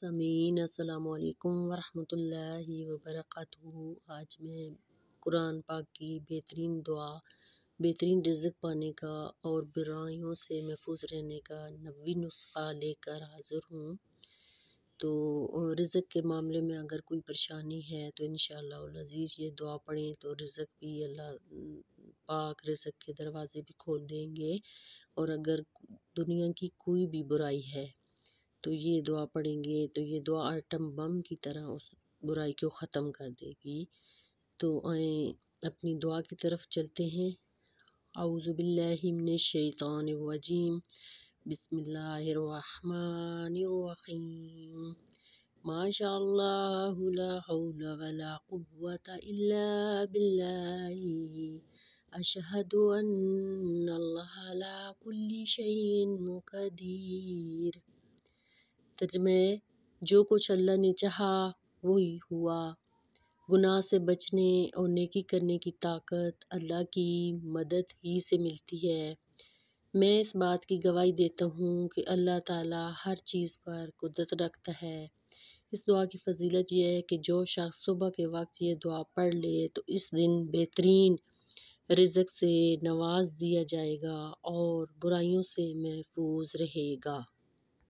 سامعین السلام علیکم ورحمۃ اللہ وبرکاتہ۔ آج میں قرآن پاک کی بہترین دعا، بہترین رزق پانے کا اور برائیوں سے محفوظ رہنے کا 90 نسخہ لے کر حاضر ہوں۔ تو رزق کے معاملے میں اگر کوئی پریشانی ہے تو انشاءاللہ العزیز یہ دعا پڑھیں تو رزق بھی اللہ پاک رزق کے دروازے بھی کھول دیں گے، اور اگر دنیا کی کوئی بھی برائی ہے تو یہ دعا پڑھیں گے تو یہ دعا آٹم بم کی طرح اس برائی کو ختم کر دے گی۔ تو آئیں اپنی دعا کی طرف چلتے ہیں۔ اعوذ باللہ من الشیطان الرجیم، بسم اللہ الرحمن الرحیم۔ ما شاء اللہ لا حول ولا قوة الا باللہ، اشہد ان اللہ علی کل شیء قدیر۔ ترجمہ ہے، جو کچھ اللہ نے چاہا وہی ہوا۔ گناہ سے بچنے اور نیکی کرنے کی طاقت اللہ کی مدد ہی سے ملتی ہے۔ میں اس بات کی گواہی دیتا ہوں کہ اللہ تعالیٰ ہر چیز پر قدرت رکھتا ہے۔ اس دعا کی فضیلت یہ ہے کہ جو شخص صبح کے وقت یہ دعا پڑھ لے تو اس دن بہترین رزق سے نواز دیا جائے گا اور برائیوں سے محفوظ رہے گا۔